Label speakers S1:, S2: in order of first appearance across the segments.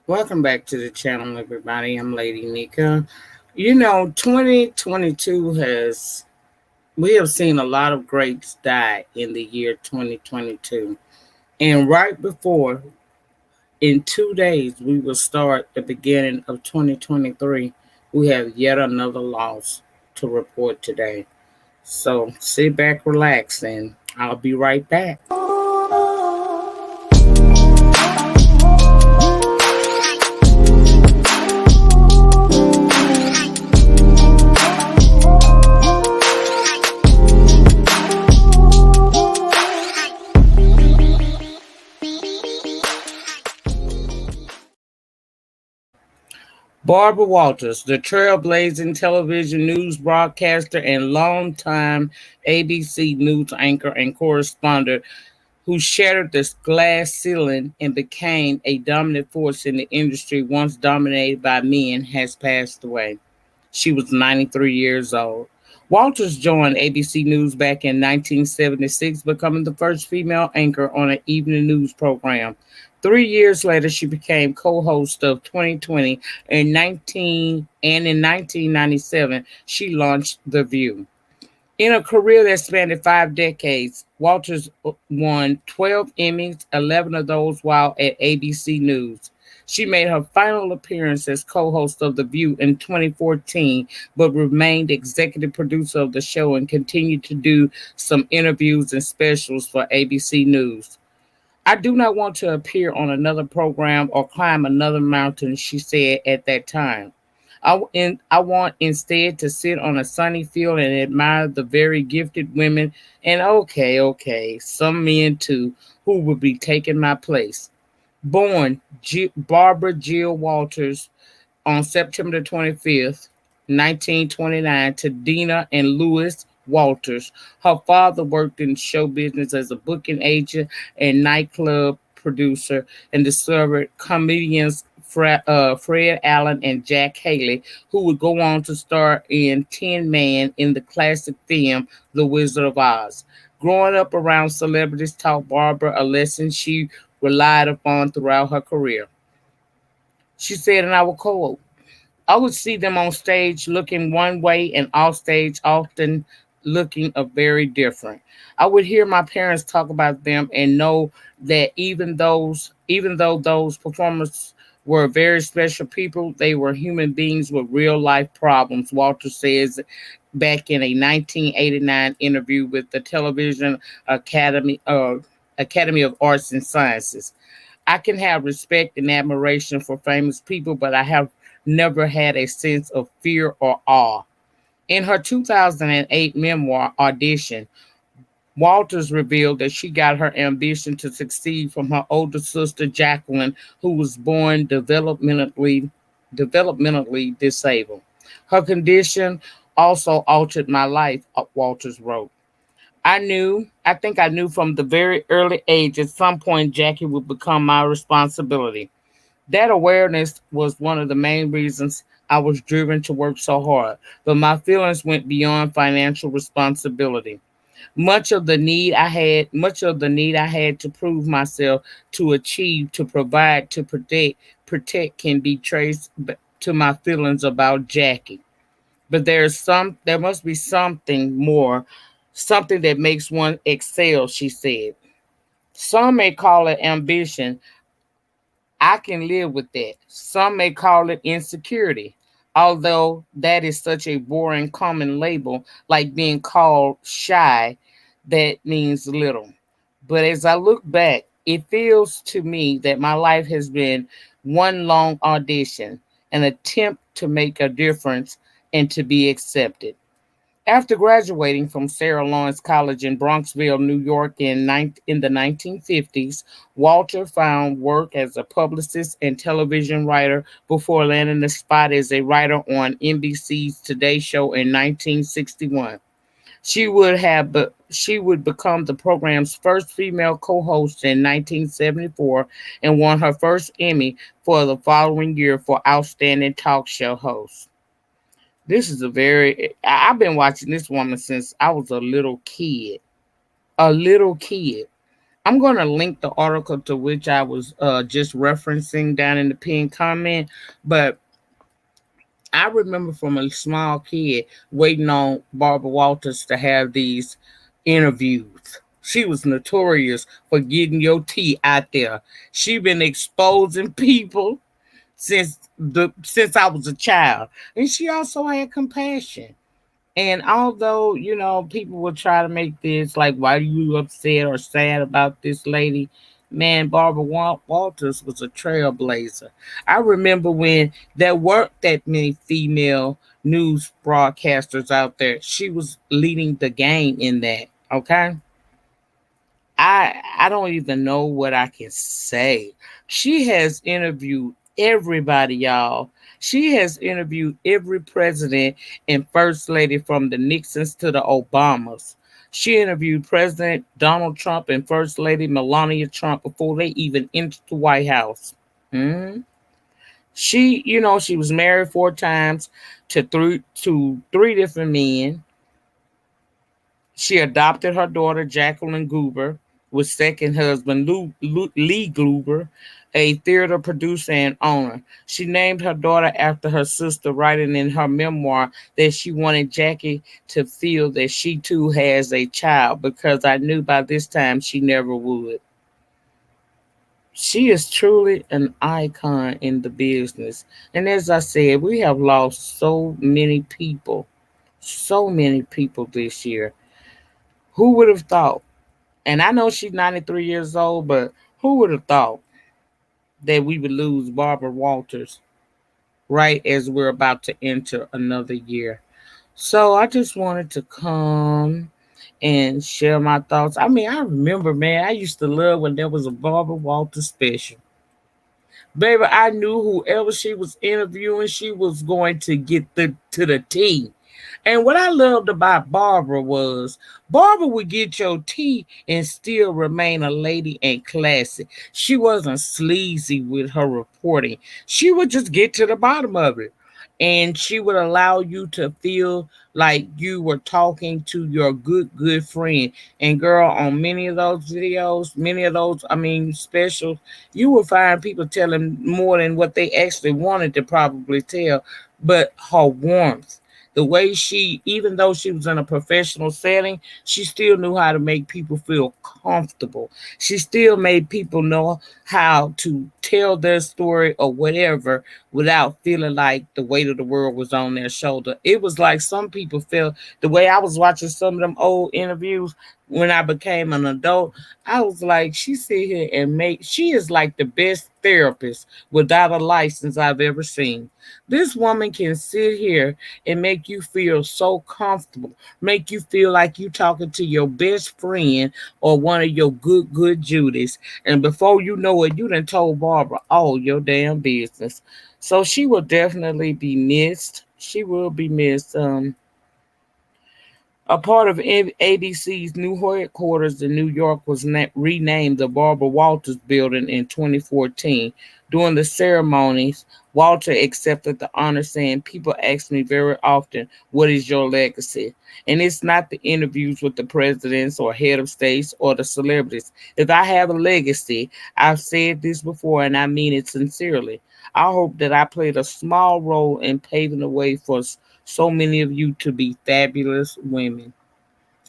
S1: Welcome back to the channel, everybody. I'm Lady Nyca. 2022 we have seen a lot of greats die in the year 2022. And right before, in 2 days, we will start the beginning of 2023. We have yet another loss to report today. So sit back, relax, and I'll be right back. Barbara Walters, the trailblazing television news broadcaster and longtime ABC News anchor and correspondent who shattered the glass ceiling and became a dominant force in the industry once dominated by men, has passed away. She was 93 years old. Walters joined ABC News back in 1976, becoming the first female anchor on an evening news program. 3 years later, she became co-host of 2020, and in 1997, she launched The View. In a career that spanned 5 decades, Walters won 12 Emmys, 11 of those while at ABC News. She made her final appearance as co host of The View in 2014, but remained executive producer of the show and continued to do some interviews and specials for ABC News. I do not want to appear on another program or climb another mountain, she said at that time. I want instead to sit on a sunny field and admire the very gifted women and okay, some men too, who will be taking my place. Barbara Jill Walters on September 25th, 1929, to Dina and Louis Walters. Her father worked in show business as a booking agent and nightclub producer and discovered comedians Fred Allen and Jack Haley, who would go on to star in Tin Man in the classic film The Wizard of Oz. Growing up around celebrities taught Barbara a lesson she relied upon throughout her career. She said, and I will quote, I would see them on stage looking one way and off stage often looking a very different. I would hear my parents talk about them and know that even though those performers were very special people, they were human beings with real life problems, Walter says back in a 1989 interview with the Television Academy Academy of Arts and Sciences. I can have respect and admiration for famous people, but I have never had a sense of fear or awe. In her 2008 memoir, Audition, Walters revealed that she got her ambition to succeed from her older sister, Jacqueline, who was born developmentally disabled. Her condition also altered my life, Walters wrote. I think I knew from the very early age at some point Jackie would become my responsibility. That awareness was one of the main reasons I was driven to work so hard, but my feelings went beyond financial responsibility. Much of the need I had to prove myself, to achieve, to provide, to protect can be traced to my feelings about Jackie. But there must be something more, something that makes one excel, she said. Some may call it ambition, I can live with that. Some may call it insecurity, although that is such a boring common label, like being called shy, that means little. But as I look back, it feels to me that my life has been one long audition, an attempt to make a difference and to be accepted. After graduating from Sarah Lawrence College in Bronxville, New York in the 1950s, Walter found work as a publicist and television writer before landing a spot as a writer on NBC's Today Show in 1961. She would become the program's first female co-host in 1974 and won her first Emmy for the following year for Outstanding Talk Show Host. I've been watching this woman since I was a little kid. A little kid. I'm going to link the article to which I was just referencing down in the pinned comment. But I remember from a small kid waiting on Barbara Walters to have these interviews. She was notorious for getting your tea out there. She been exposing people since I was a child, and she also had compassion. And although, people will try to make this like, why are you upset or sad about this lady? Man, Barbara Walters was a trailblazer. I remember when there weren't that many female news broadcasters out there. She was leading the game in that. Okay. I don't even know what I can say. She has interviewed everybody, y'all. She has interviewed every president and first lady from the Nixons to the Obamas. She interviewed President Donald Trump and First Lady Melania Trump before they even entered the White House. Mhm. She was married 4 times to three different men. She adopted her daughter, Jacqueline Goober, with second husband, Lee Goober, a theater producer and owner. She named her daughter after her sister, writing in her memoir that she wanted Jackie to feel that she too has a child because I knew by this time she never would. She is truly an icon in the business. And as I said, we have lost so many people this year. Who would have thought? And I know she's 93 years old, but who would have thought that we would lose Barbara Walters right as we're about to enter another year? So I just wanted to come and share my thoughts. I mean, I remember, man, I used to love when there was a Barbara Walters special. Baby, I knew whoever she was interviewing, she was going to get to the T. And what I loved about Barbara was Barbara would get your tea and still remain a lady and classy. She wasn't sleazy with her reporting. She would just get to the bottom of it. And she would allow you to feel like you were talking to your good friend. And girl, on many of those videos, many of those, I mean, specials, you will find people telling more than what they actually wanted to probably tell. But her warmth, the way she, even though she was in a professional setting, she still knew how to make people feel comfortable. She still made people know how to tell their story or whatever without feeling like the weight of the world was on their shoulder. It was like some people felt the way I was watching some of them old interviews when I became an adult. I was like, she sit here and she is like the best therapist without a license I've ever seen. This woman can sit here and make you feel so comfortable, make you feel like you talking to your best friend or one of your good Judies. And before you know it, you done told Barbara all your damn business. So she will definitely be missed. She will be missed. A part of ABC's new headquarters in New York was renamed the Barbara Walters Building in 2014. During the ceremonies, Walter accepted the honor, saying, "People ask me very often, what is your legacy?" And it's not the interviews with the presidents or head of states or the celebrities. If I have a legacy, I've said this before and I mean it sincerely. I hope that I played a small role in paving the way for so many of you to be fabulous women.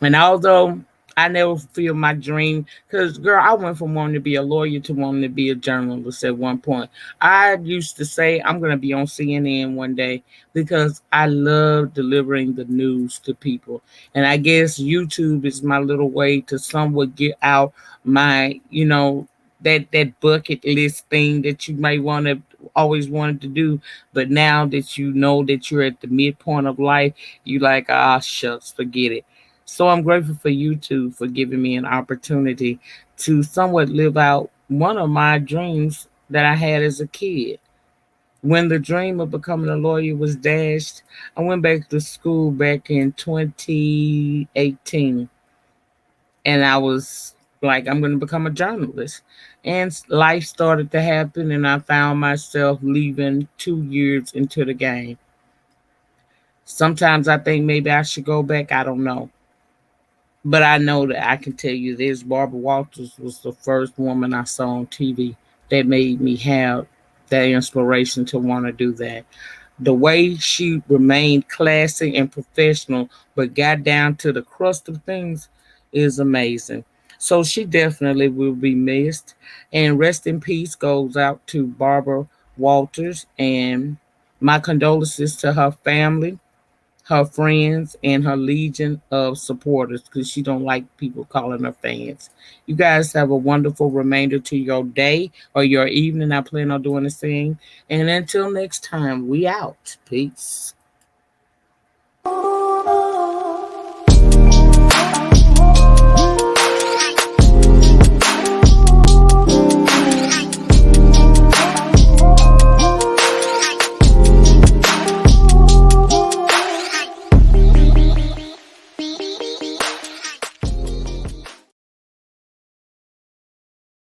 S1: And although I never fulfilled my dream, because girl, I went from wanting to be a lawyer to wanting to be a journalist at one point. I used to say I'm going to be on CNN one day because I love delivering the news to people. And I guess YouTube is my little way to somewhat get out my, that bucket list thing that you may want to always wanted to do, but now that you know that you're at the midpoint of life, you like, ah, shucks, forget it. So I'm grateful for you two for giving me an opportunity to somewhat live out one of my dreams that I had as a kid. When the dream of becoming a lawyer was dashed, I went back to school back in 2018, and I was like, I'm going to become a journalist. And life started to happen, and I found myself leaving 2 years into the game. Sometimes I think maybe I should go back. I don't know. But I know that I can tell you this: Barbara Walters was the first woman I saw on TV that made me have that inspiration to want to do that. The way she remained classy and professional, but got down to the crust of things, is amazing. So she definitely will be missed. And rest in peace goes out to Barbara Walters. And my condolences to her family, her friends, and her legion of supporters, because she don't like people calling her fans. You guys have a wonderful remainder to your day or your evening. I plan on doing the same. And until next time, we out. Peace.